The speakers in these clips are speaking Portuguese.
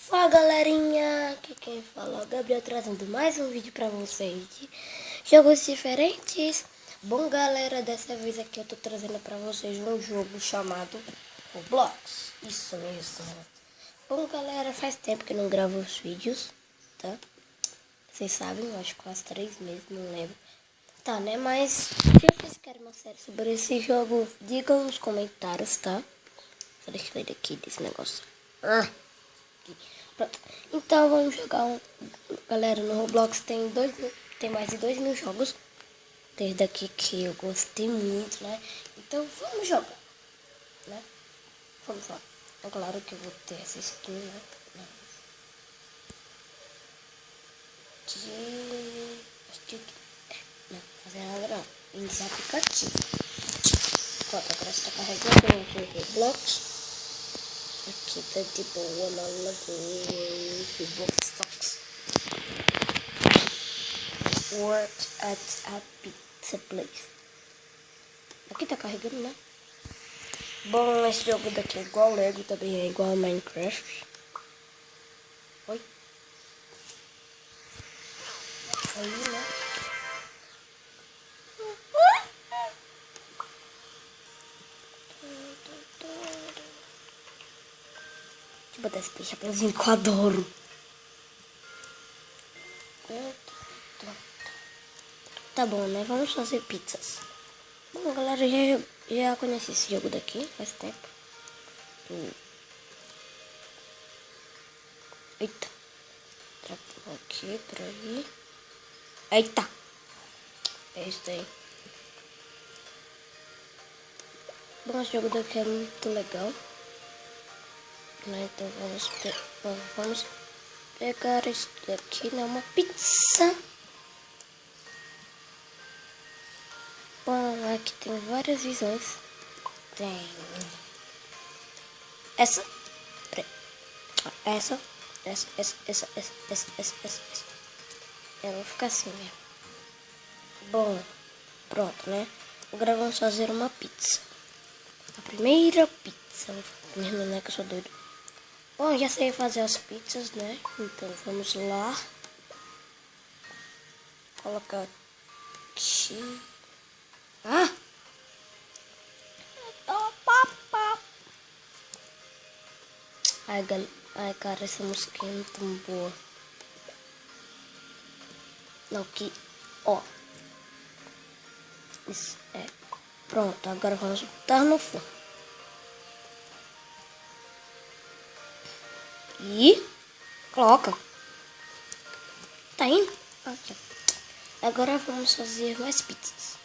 Fala galerinha, aqui quem fala é o Gabriel, trazendo mais um vídeo pra vocês de jogos diferentes. Bom galera, dessa vez aqui eu tô trazendo pra vocês um jogo chamado Roblox. Isso mesmo. Bom galera, faz tempo que eu não gravo os vídeos, tá? Vocês sabem, eu acho que quase 3 meses, não lembro. Tá, né? Mas se vocês querem uma série sobre esse jogo, digam nos comentários, tá? Só deixa eu sair daqui desse negócio. Pronto. Então vamos jogar galera, no Roblox tem mais de 2.000 jogos. Desde aqui que eu gostei muito, né? Então vamos jogar, né? Vamos lá. É claro que eu vou ter essa skin, né? Não, fazer nada não. Iniciar aplicativo. Pronto, agora está carregando o Roblox. Aqui tá de boa na lagoa. Roblox Fox. Work at a pizza place. Aqui tá carregando, né? Bom, esse jogo daqui é igual Lego, também é igual Minecraft. Oi? Aí, né? Deixa eu botar esse chapeuzinho que eu adoro. Tá bom, né? Vamos fazer pizzas. Bom, galera, já conheci esse jogo daqui faz tempo. Eita. Travou aqui, por aí. Eita. É isso aí. Bom, esse jogo daqui é muito legal. Né? Então vamos pegar isso daqui, né? Uma pizza. Bom, aqui tem várias visões. Tem essa. Essa. Eu vou ficar assim mesmo. Bom, pronto, né? Agora vamos fazer uma pizza. A primeira pizza. Mesmo, né? Que eu sou doido. Bom, já sei fazer as pizzas, né? Então vamos lá. Colocar aqui. Ah! Ai, cara, essa música é muito boa. Não, que... Ó. Isso é. Pronto, agora vamos botar no forno. E... Coloca. Tá indo? Aqui. Agora vamos fazer mais pizzas.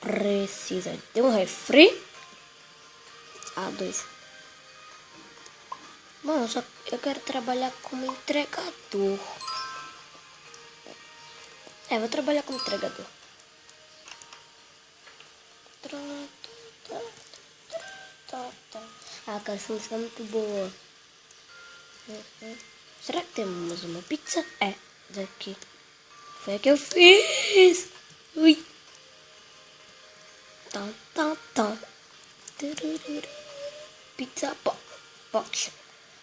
Precisa de um refri. A2. Bom, só eu quero trabalhar como entregador. Vou trabalhar como entregador. Ah, cara, essa música é muito boa. Será que temos uma pizza? É, daqui. Foi a que eu fiz. Ui. Pizza box.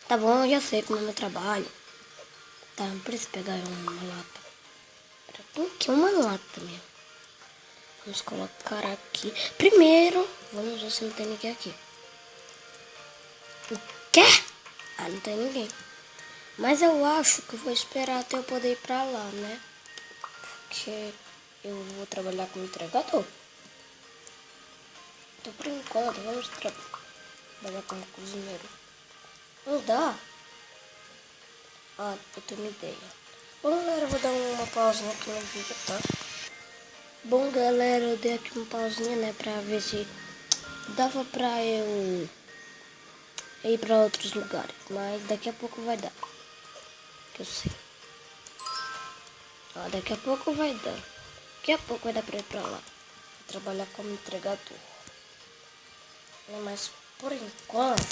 Tá bom, eu já sei como é meu trabalho. Tá, não precisa pegar uma lata. Aqui uma lata mesmo. Vamos colocar aqui. Primeiro, vamos ver se não tem ninguém aqui. O quê? Ah, não tem ninguém. Mas eu acho que eu vou esperar até eu poder ir pra lá, né? Porque eu vou trabalhar como entregador. Então, por enquanto, vamos trabalhar como cozinheiro. Não dá? Ah, eu tenho uma ideia. Bom, galera, eu vou dar uma pausinha aqui no vídeo, tá? Bom, galera, eu dei aqui uma pausinha, né? Pra ver se dava pra eu ir pra outros lugares. Mas daqui a pouco vai dar. Que eu sei. Ó, daqui a pouco vai dar. Daqui a pouco vai dar pra ir pra lá. Vou trabalhar como entregador. Mas por enquanto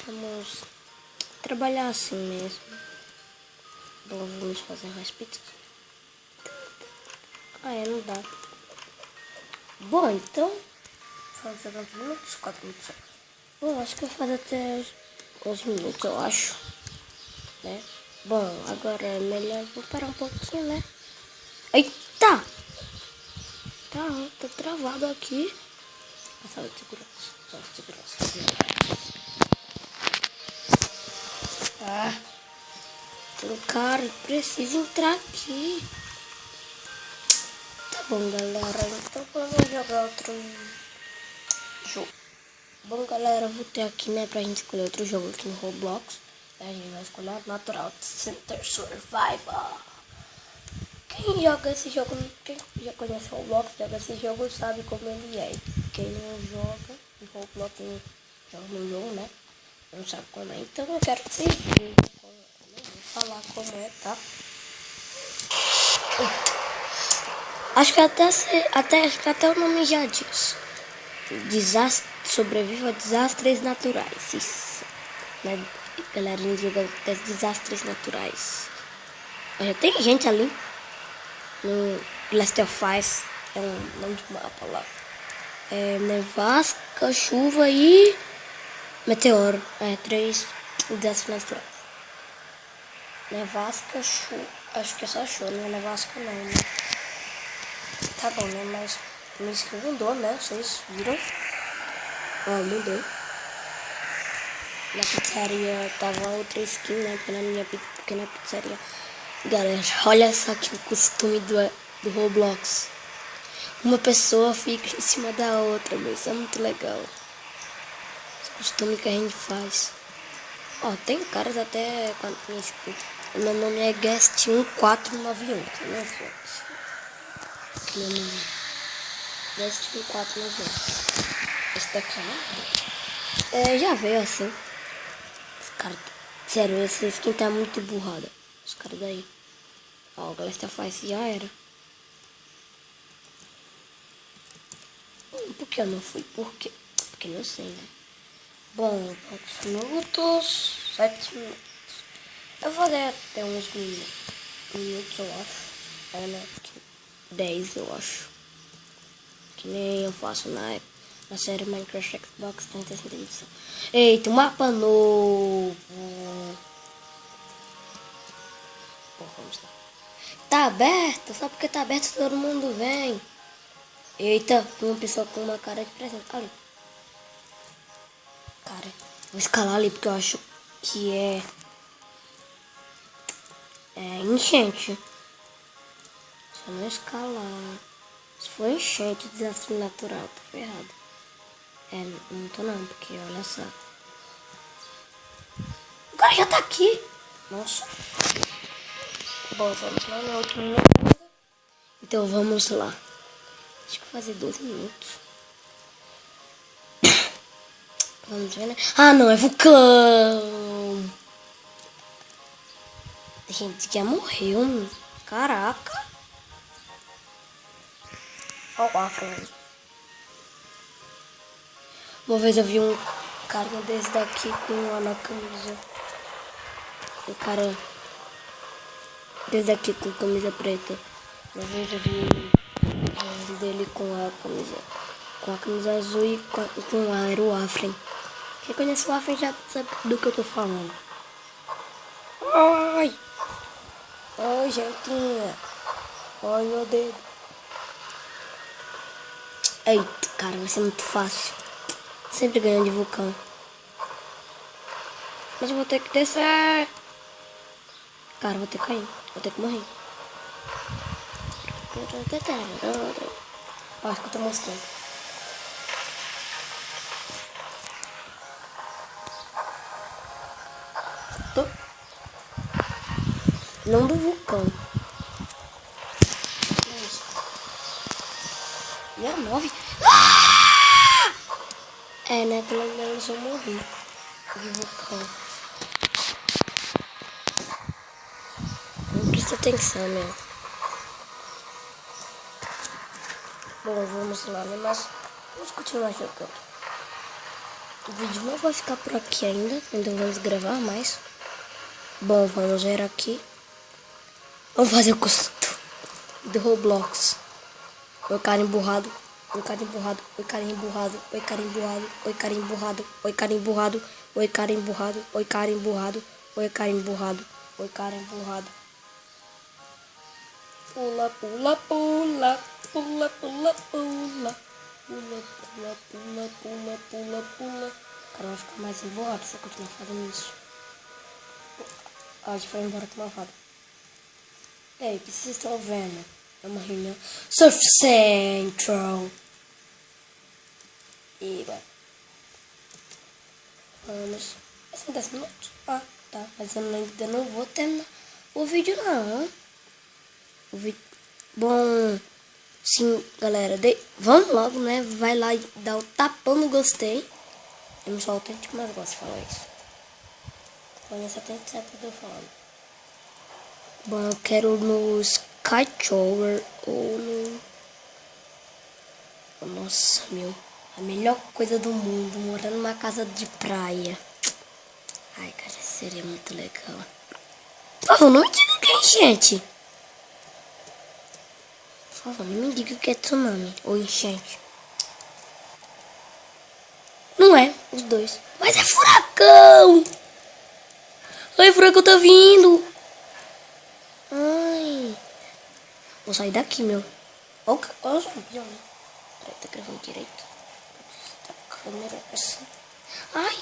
vamos trabalhar assim mesmo. Bom, vamos fazer mais pizzas. Não dá. Bom, então. Só 4 minutos. Bom, acho que eu faço até uns minutos, eu acho, né? Bom, agora é melhor vou parar um pouquinho, né? Eita! Tá travado aqui. Sala de segurança. Ah, tem um cara que precisa entrar aqui. Tá bom, galera. Então vamos jogar outro jogo. Bom, galera, vou ter aqui, né, pra gente escolher outro jogo aqui no Roblox. A gente vai escolher Natural Center Survival. Quem joga esse jogo, quem já conhece o Roblox, joga esse jogo, sabe como ele é. Quem não joga o Roblox, não joga no jogo, né, não sabe como é. Então eu quero que vocês vejam. Não vou falar como é, tá? Acho que até o nome já diz. Sobreviva a desastres naturais. Isso, né? Galerinha joga desastres naturais. Já tem gente ali no Last of Us. É um nome de mapa lá. É nevasca, chuva e meteoro. É 3 desastres naturais. Nevasca, chuva. Acho que é só chuva, não é nevasca não, né? Tá bom, né? Mas isso que mudou, né? Vocês viram? Mudou. Na pizzaria tava outra skin, né? Porque na minha pequena pizzaria. Galera, olha só que o costume do Roblox. Uma pessoa fica em cima da outra, mas isso é muito legal. Esse costume que a gente faz. Ó, tem caras até quando me escutam. Meu nome é Guest1491. Que meu Deus. Meu nome é Guest1491. Esse daqui já veio assim. Os caras, sério, essa skin tá muito burrada. Os caras daí. Ó, o Last of Us já era. Por que eu não fui? Por quê? Porque não sei, né? Bom, 4 minutos, 7 minutos. Eu vou dar até uns minutos, eu acho. É, né? 10, eu acho. Que nem eu faço na série Minecraft Xbox 360 edição. Eita, um mapa novo. Bom, vamos lá. Tá aberto? Só porque tá aberto todo mundo vem. Eita, tem uma pessoa com uma cara de presente. Ali. Cara, vou escalar ali porque eu acho que é enchente. Se eu não escalar. Se for enchente, desastre natural, tá ferrado. Não tô não, porque olha só. O cara já tá aqui. Nossa. Bom, vamos lá no outro minuto. Então vamos lá. Acho que fazer 12 minutos. Vamos ver, né? Ah, não, é vulcão. Gente, já morreu. Caraca. Olha o afro. Uma vez eu vi um cara desse daqui com uma camisa. Um cara desse daqui com camisa preta. Uma vez eu vi um dele com a camisa azul e com era o Afren. Quem conhece o Afren já sabe do que eu tô falando. Ai! Ai, gentinha. Ai, meu dedo. Eita, cara, vai ser muito fácil. Sempre ganhando de vulcão. Mas eu vou ter que descer. Cara, vou ter que cair. Vou ter que morrer. Acho que eu tô mostrando. Não do vulcão. E a 9. Ah! É, né? Pelo menos eu morri de vulcão. Não presta atenção, meu. Bom, vamos lá, né? Mas vamos continuar jogando. O vídeo não vai ficar por aqui ainda vamos gravar mais. Bom, vamos ver aqui. Vamos fazer o costume do Roblox. Meu cara emburrado. Oi, cara emburrado. Oi, cara emburrado. Oi, cara emburrado. Oi, cara emburrado. Oi, cara emburrado. Oi, cara emburrado. Oi, cara emburrado. Oi, cara emburrado. Oi, cara emburrado. Pula, pula, pula. Pula, pula, pula. Pula, pula, pula, pula, pula, pula. O cara vai ficar mais emburrado se eu continuar fazendo isso. A gente vai embora com uma fada. Ei, o que vocês estão vendo? É uma reunião. Surf Central. E vai. Vamos. Vai ser 10 minutos. Ah, tá. Mas eu ainda não vou terminar o vídeo, não. O vídeo. Bom. Sim, galera. Vamos logo, né? Vai lá e dá o tapão no gostei. Eu não sou autêntico, mas gosto de falar isso. Conheço até que sabe o que eu tô falando. Bom, eu quero no Sky Tower ou no... Nossa, meu. A melhor coisa do mundo, morar numa casa de praia. Ai, cara, seria muito legal. Por favor, não me diga que é enchente. Por favor, não me diga que é tsunami ou enchente. Não é, os dois. Mas é furacão! Ai, furacão tá vindo! Ai. Vou sair daqui, meu. Olha o campeão. Peraí, tá gravando direito. A câmera assim. Ai,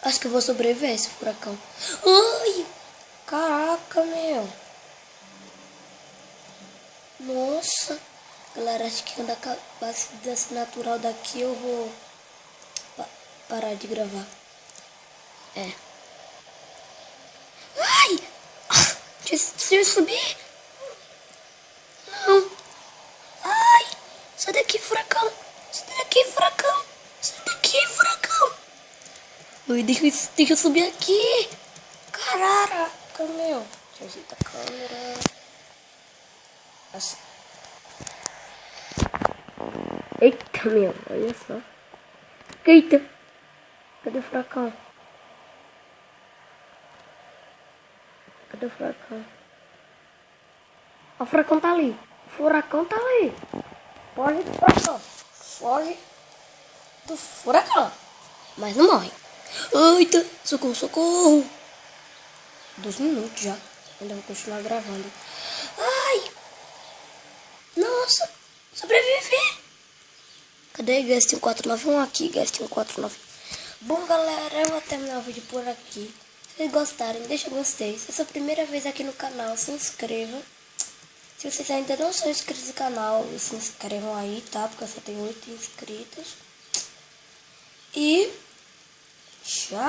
acho que eu vou sobreviver a esse furacão. Ai, caraca, meu. Nossa. Galera, acho que quando acabar esse natural daqui eu vou parar de gravar. É. Ai! Deixa eu subir. Não. Ai! Sai daqui, furacão. Sai daqui, furacão. Sai daqui, furacão. Ui, deixa eu subir aqui. Caraca, meu. Deixa eu ajeitar a câmera. Assim. Eita, meu. Olha só. Eita. Cadê o furacão? Cadê o furacão? O furacão tá ali. O furacão tá ali. Foge do furacão. Foge do furacão. Mas não morre. Eita, socorro, socorro. 2 minutos já. Ainda vou continuar gravando. Ai. Nossa. Sobrevivi. Cadê Guest 491 aqui? Guest 491. Bom, galera, eu vou terminar o vídeo por aqui. Se vocês gostarem, deixa o gostei. Se é a sua primeira vez aqui no canal, se inscreva. Se vocês ainda não são inscritos no canal, se inscrevam aí, tá? Porque eu só tenho 8 inscritos. E tchau!